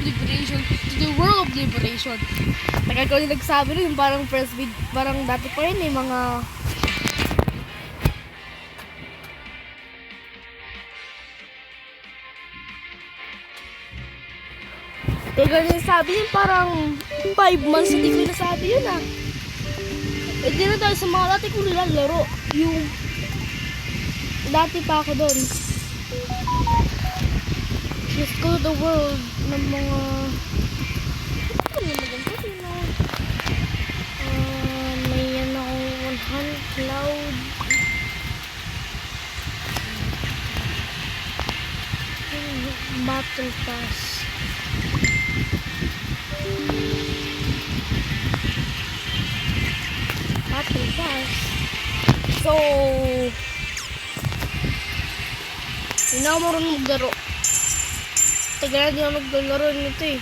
liberation to the world of liberation. Tagal ko din nagsabi rin, parang first vid, parang dati pa rin mga tagal din sabi yun, parang 5 months hindi ko nasabi yun ah. Eh di na tayo sa mga dati kong nilalaro, yung dati pa ako doon. Let's go to the world ng mga may yan akong 100 cloud. Battle pass. Battle pass. So hindi na ako marunong maglaro. Tagal na di ako maglaro nito eh.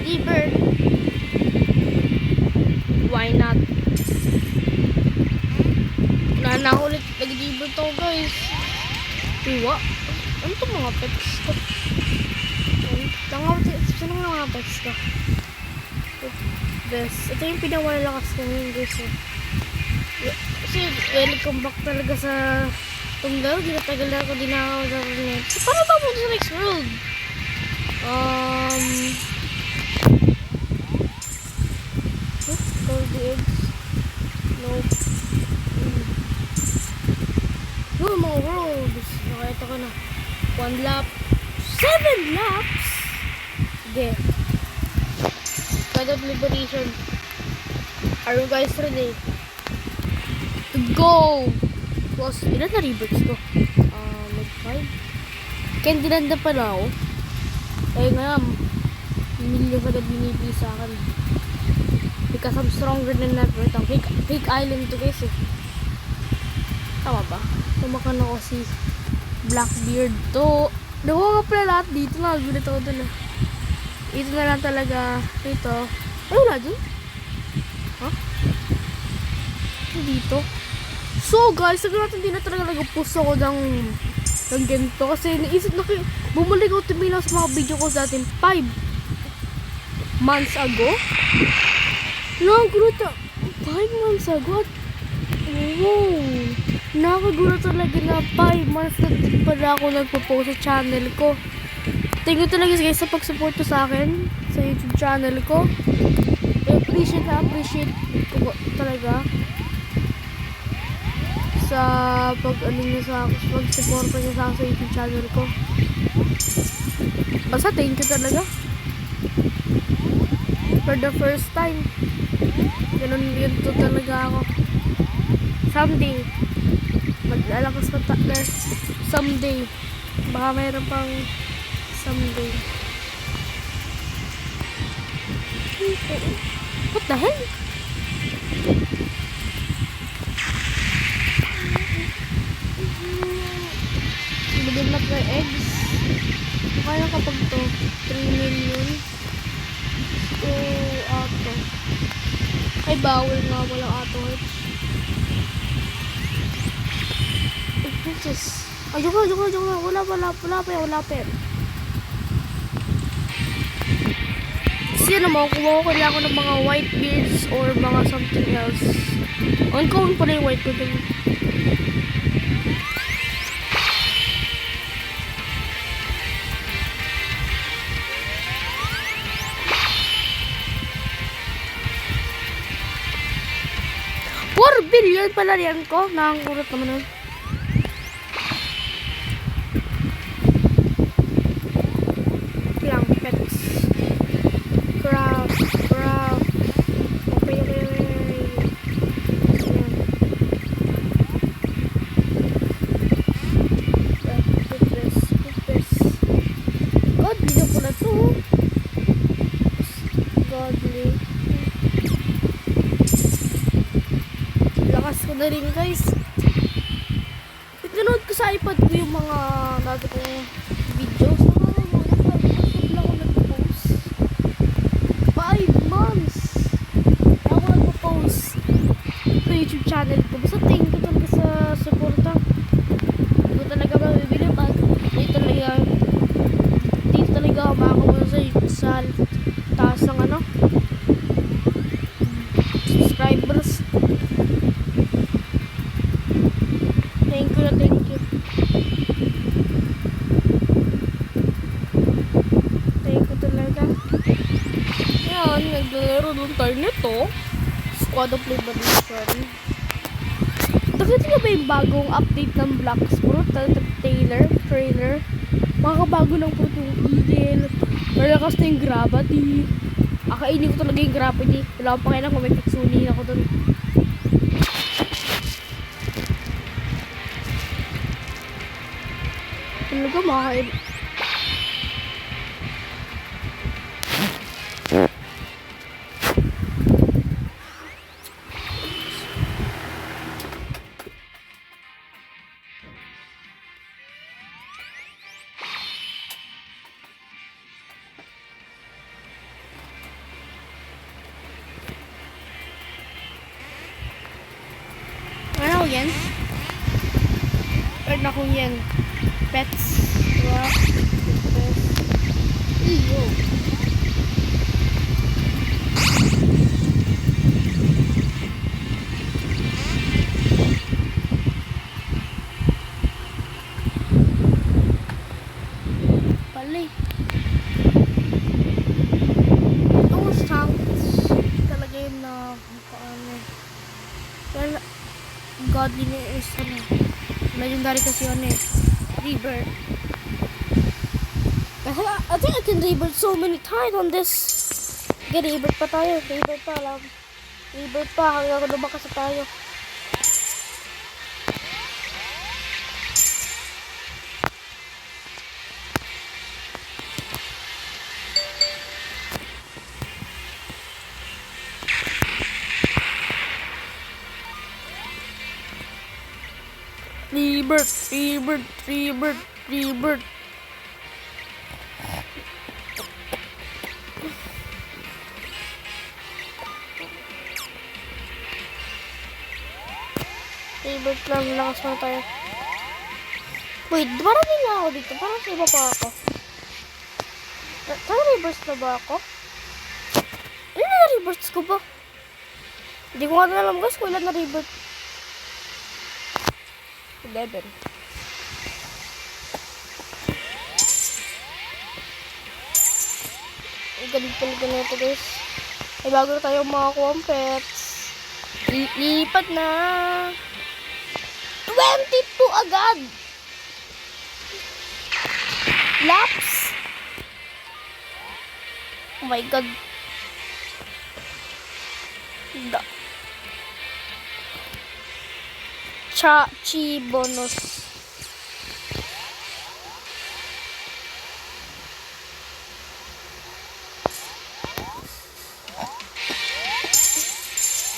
Liver. Why not? Ulit nag-liver to guys. Iwa. Ano to mga pets to? Sino mga pets to? Best. Ito yung pinawalakas ko ngayon guys. Kasi welcome back talaga sa tunggal. Ginatagal na ako din ako sa net. So paano ba mo sa next world? Gold eggs. Nope. No, mga world. Nakita ko na. 1 lap. 7 laps? Sige. God of Liberation. Are you guys ready? To go! Plus, ilan na rebirths ko? Like 5? Kaya dinanda pa na ako. Kaya nga, millions agad binibili sa akin. Because I'm stronger than ever. Itong fake island to guys eh. Tama ba? Tumakan ako si Blackbeard to. Nakuha nga pala lahat dito. Nakagulit ako dun ah. Ito na lang talaga. Ito. Ay wala dun. Huh? Dito. So guys, sabi natin hindi na talaga nag-post ako ng ganito. Kasi naisip na kayo. Bumalik ako tumila sa mga video ko sa atin 5 months ago. Nakagulat 5 months ago. Wow. Nakagulat talaga na 5 months na din pala ako nagpo-post sa channel ko. Thank you talaga guys sa pag-support sa akin sa YouTube channel ko. Appreciate ko talaga sa pag-ano niyo sa akin, pag-support niyo sa akin sa YouTube channel ko. Basta thank you talaga. For the first time. Ganun yun to talaga ako. Someday maglalakas pa someday. Baka mayroon pang someday. What the hell? Bigyan na try eggs. Kaya kapag to 3 million. So auto. Ay bawal nga walang auto hearts. Princess. Ay, joke lang. Wala pa. Kasi ano mo, kumuha ko lang ako ng mga white beards or mga something else. On-cone pa na yung white ko dun. $4 billion pala yan ko. Nakakurot naman nun. na rin guys. Pinanood ko sa iPad ko yung mga dati kong videos. Nakakabusog lang ako nag-post. 5 months ako nag-post sa YouTube channel ko. Basta thank you talaga sa suporta. Hindi ko talaga mabibili pag dito talaga ako makakuha sa taas ng ano subscribers. Thank you na thank you. Thank you talaga. Yan, naglalaro doon tayo nito. Squad of Liberation. Nakita niyo ba yung bagong update ng Black Sport? Trailer? Makakabago ng po yung eagle. Malakas na yung gravity. Akainin ko talaga yung gravity. Wala akong pakialam kung may Kitsune ako doon. Talaga makakain. Ano yan? Earn ako yan. Pets. Wow. Iyo. Pali. Itong shanks talaga yung na paano. Well, godly na is ano. Legendary kasi yun eh. Rebirth. I think I can rebirth so many times on this. Okay, rebirth pa tayo. Rebirth pa lang. Rebirth pa. Hanggang lumakas na tayo. Rebirth. Rebirth lang, lakas na tayo. Wait, parang nila ako dito. Parang sa iba pa ako. Reverse na ba ako? Ano na reverse ko ba? Hindi ko nga alam guys kung ilan na reverse. 11. Galing talaga na ito guys. Ay bago na tayo makakuha ang pets. Lipat na. 22 agad. Laps. Oh my god. Chi bonus.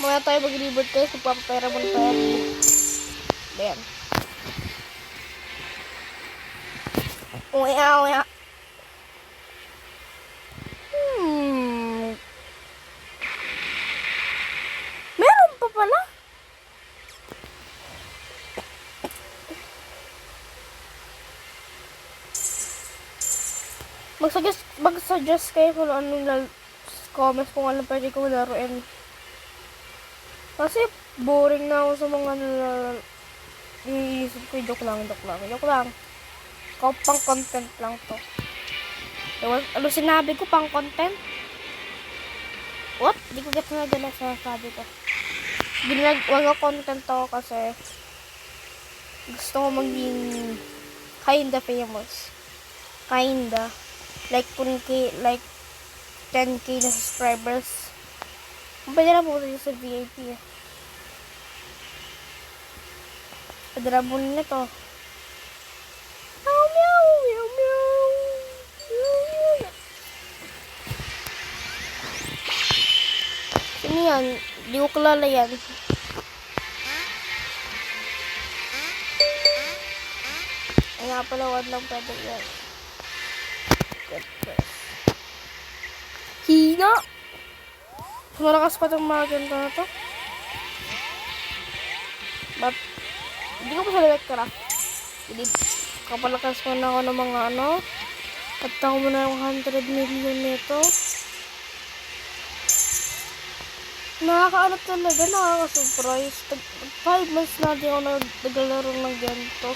Maya tayo mag-rebirth guys. Magpapapera mo na tayo. Ayan. Uya. Meron pa pala. Mag-suggest kayo kung anong comments kung anong pwede ko laruin. Kasi boring na ako sa mga iisip ko. Joke lang. Pang content lang to. Ano sinabi ko? Pang content? What? Di ko get na gano'n sa sabi ko. Wag content to kasi gusto ko maging kinda famous. Kinda. Like 10k na subscribers. Pwede na po sa VIP. Pwede na po nito. Sino yan? Di ko kilala yan. Ay nga pala, 1 lang pwede yan. Good first. Hina! Malakas pa itong mga ganito na to. But, hindi ko pa sa Electra. Hindi, kapalakas ko na ako ng mga ano. At ako muna yung 100 million nito. Nakakaano talaga, nakaka-surprise. 5 months na di ako naglalaro ng ganito.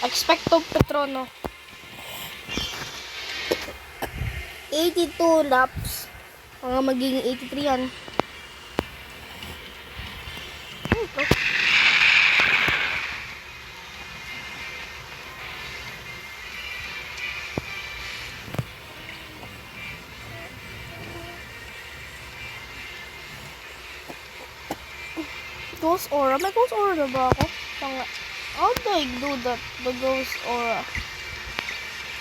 Expecto Patrono. 82 laps. Mga magiging 83 yan. Ghost Aura? May Ghost Aura na ba ako? How do I do that? The Ghost Aura.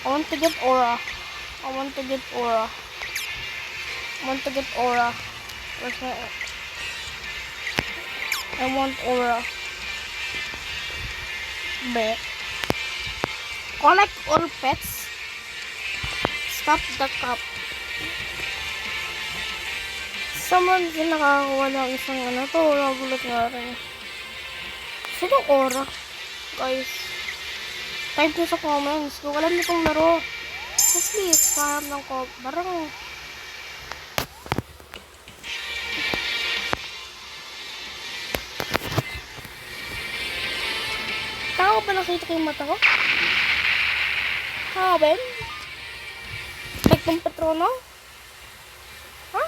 I want to get Aura. I want to get Aura. I want to get Aura. Where's my... I want Aura. Be. Collect all pets. Stop the cup. Someone din nakakakuha ng isang ano to. Nagulat nga rin. Sino Aura? Guys. Type nyo sa comments. Kung alam nyo itong laro. So please, paham ng ko. Barang. Tao ba nakita ko yung mata ko? Ha, Ben? Expecto Patrono? Ha?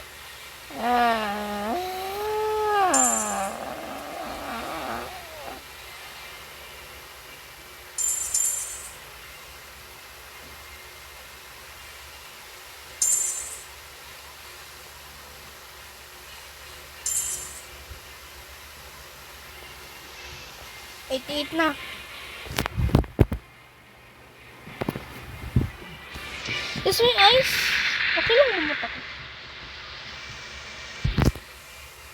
Eight na. Is my eyes? Okay lang mamata ko.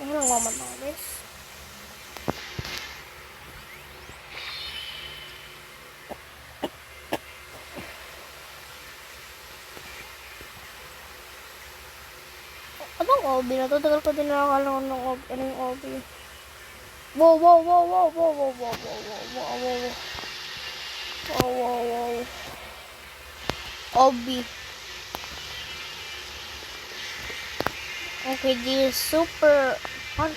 Okay lang mamata ko, guys. Anong OB na to? Tagal ko din nakakala ng OB. Ano yung OB? Wow, wow, wow, wow, wow, wow, wow, wow, wow, wow, wow. Wow, wow, wow. OB. Okay, this is super fun.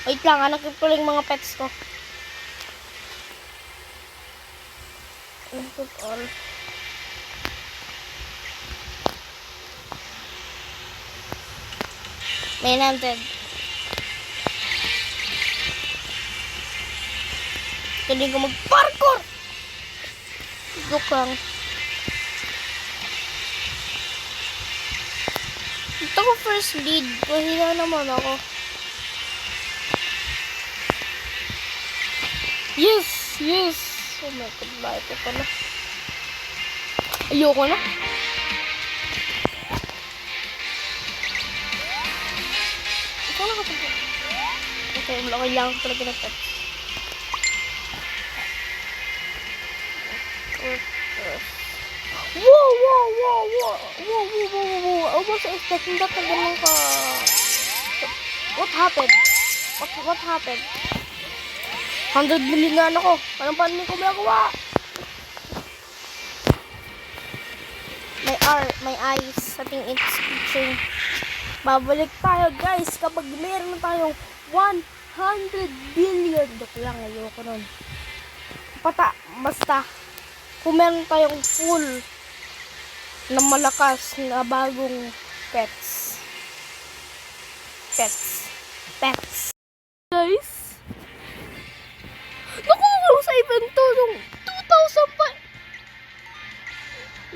Wait lang, hanapin ko lang yung mga pets ko. Input all. May nanted. Hindi ko mag-parkour! Joke lang. Ito ko first lead. Mahina naman ako. Yes! Yes! Oh my God, bakit ko pala? Ayoko na. Ikaw na kapag... Okay, kailangan ko talaga ng pets. Wow, wow, wow, wow, wow, wow, wow, wow. I was expecting that na ganun ka. What happened? What happened? 100 million na ako. Anong paano ko magawa? My eyes. I think it's teaching. Babalik tayo, guys, kapag meron tayong 100 billion. Dok lang, ayoko nun. Basta. Kung meron tayong full na malakas na bagong pets. Guys, nakuha ko sa event to nung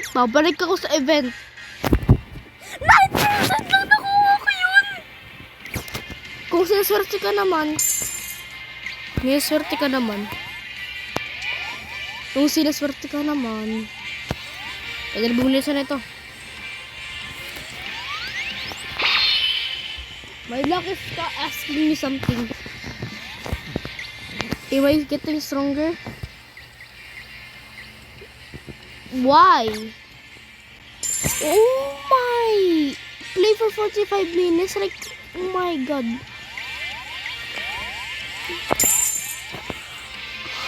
2005. Babalik ako sa event. 9% lang nakuha ko yun. Kung sinaswerte ka naman, kung sinaswerte ka naman, pwede na bumili sa nito. My luck is asking me something. Am I getting stronger? Why? Oh my! Play for 45 minutes? Like, oh my god.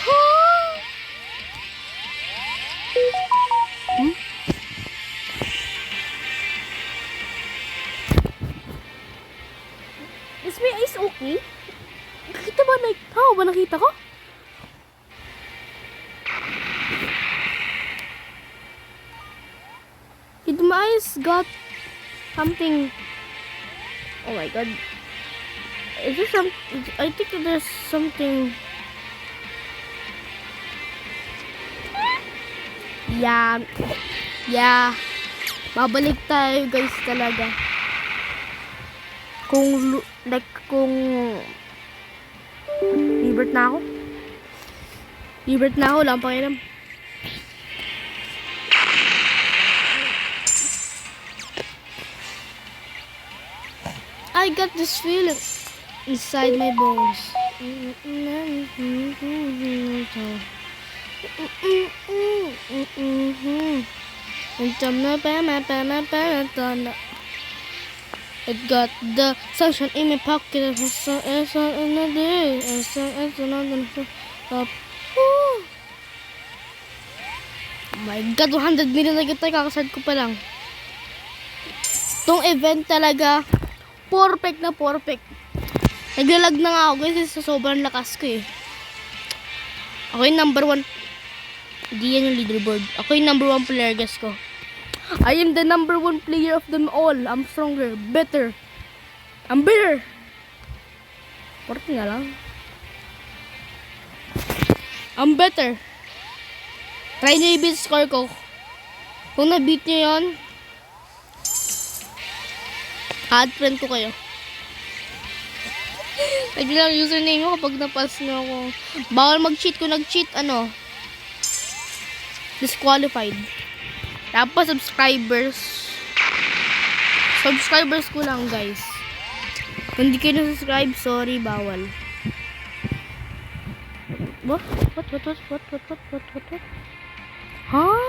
Huh? Hmm? Is my eyes okay? Nakita ba? Like, how ba nakita ko? Did my eyes got something? Oh my god. Is there some? I think there's something. Yeah. Yeah. Babalik tayo guys talaga. Kung libert na ako. Libert na ako lang pakiram. I got this feeling inside my bones. I got the sunshine in my pocket. It's another. Oh my god, 100 million na kita. Kakasad ko pa lang. Itong event talaga, perfect na perfect. Naglalag na nga ako guys kasi sa sobrang lakas ko eh. Ako yung number 1. Hindi yan yung leaderboard. Ako yung number 1 player guys ko. I am the number 1 player of them all. I'm stronger, better. I'm better. Porti nga lang. I'm better. Try nyo i-beat score ko. Kung na-beat nyo yun, add friend ko kayo. Lagi lang username mo kapag napass nyo ako. Bawal mag-cheat. Kung nag-cheat, disqualified. Tapos subscribers. Subscribers ko lang guys. Kung hindi kayo na-subscribe, sorry, bawal. What? Huh?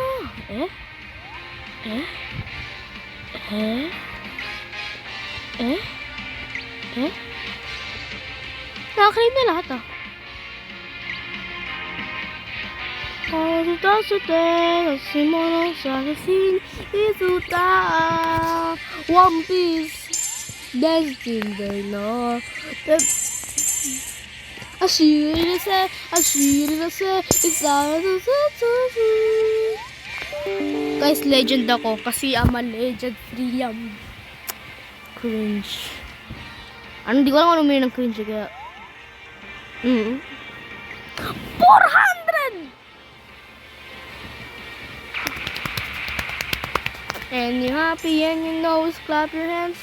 Nakaklaim na lahat ah. One Piece destined the Lord. Ashirase, it's guys, legend ako kasi I'm a legend free. Cringe. Di ko lang meron ng cringe kaya 400! And you're happy and you know it's clap your hands.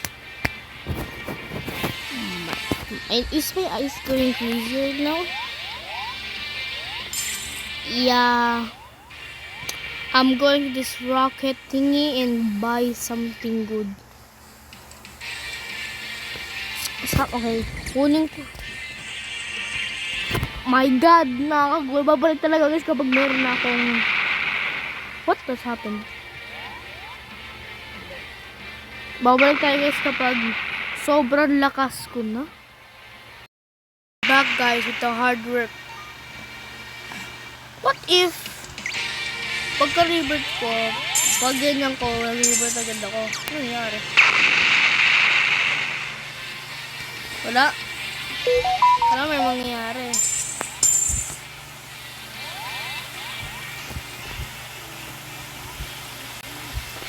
Is my eyes going crazy now? Yeah. I'm going to this rocket thingy and buy something good. Okay, kunin ko. My god, nakakagul. Babalik talaga guys kapag meron na akong... What has happened? Babalik tayo guys kapag sobrang lakas ko na. Back guys with the hard work. What if pagka-revert ko, pag ganyan ko, revert agad ako. Ano nangyari? Wala. Wala may mangyayari.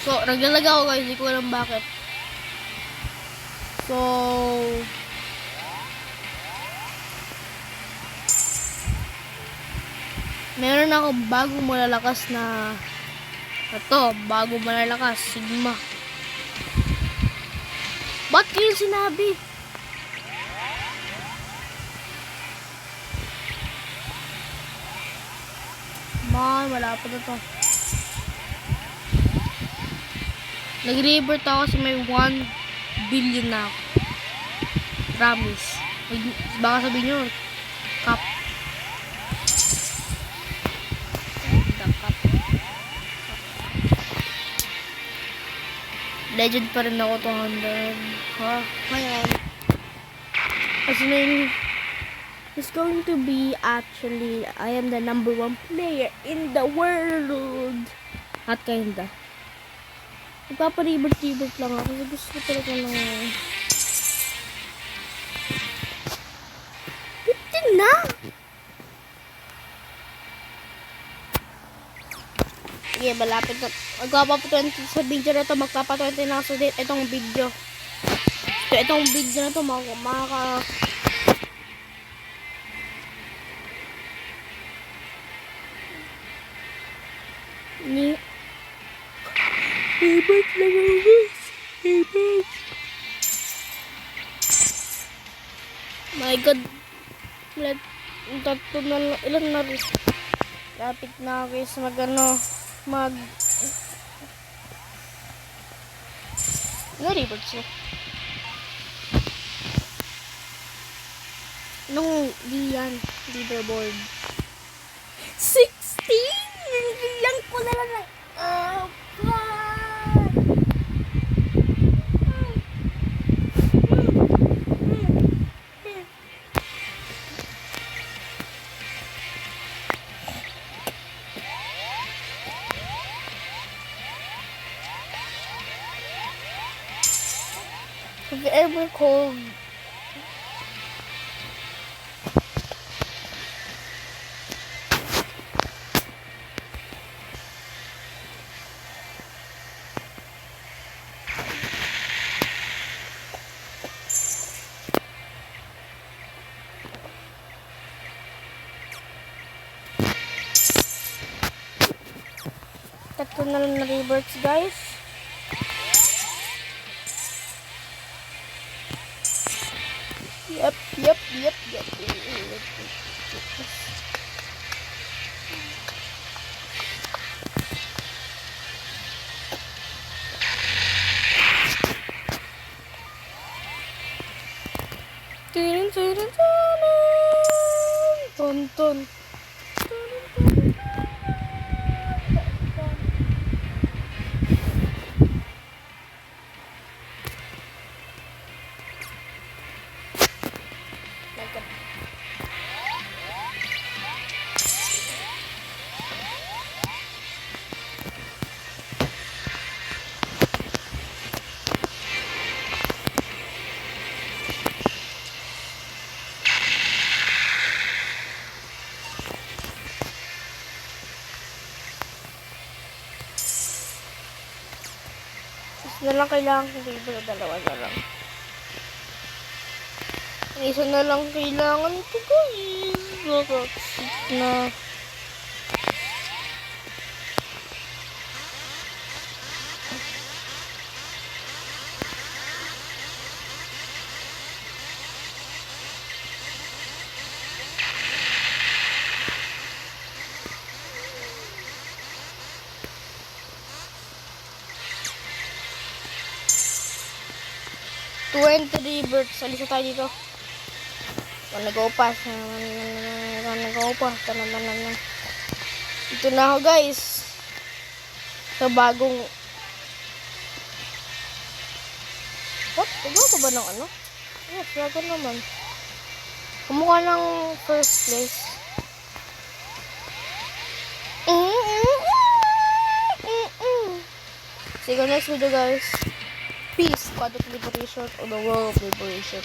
So, naglalag ako guys. Hindi ko alam bakit. So, meron ako bagong malalakas na bagong malalakas, Sigma. Ba't kayo sinabi? Wala pa na to. Nag-revert ako kasi may 1 billion na ako. Promise. Baka sabihin nyo, cap. Legend pa rin ako 200. Ha? Ayan. Kasi na yun, it's going to be actually, I am the #1 player in the world. At kinda. Nagpaparibert-ribert lang ako kasi gusto ko talaga lang. 15 na! Yeah, malapit na. Magpapa-20 sa video na to. Magpapa-20 na ako sa itong video. So, itong video na to, makaka... Ni... Ibig lang ako, guys. Ibig. My God. Tatlo na lang. Ilan na rin. Lapit na guys. Na-reboot siya. Nung di yan. Leaderboard. 16! Lang ko na lang. Have you ever called tatlo na lang na reverts, guys? Yep. Tonton. Na lang kailangan kong table, dalawa na lang. Isa na lang kailangan ko, guys. Roxy na. Birds, alisa tayo dito. Gonna go pass. Ito na ako, guys. Sa bagong... What? Ito ba ng ano? Yes, bago naman. Kumukha ng first place. See you next video, guys. Peace. Quadruple liberation or the world of liberation.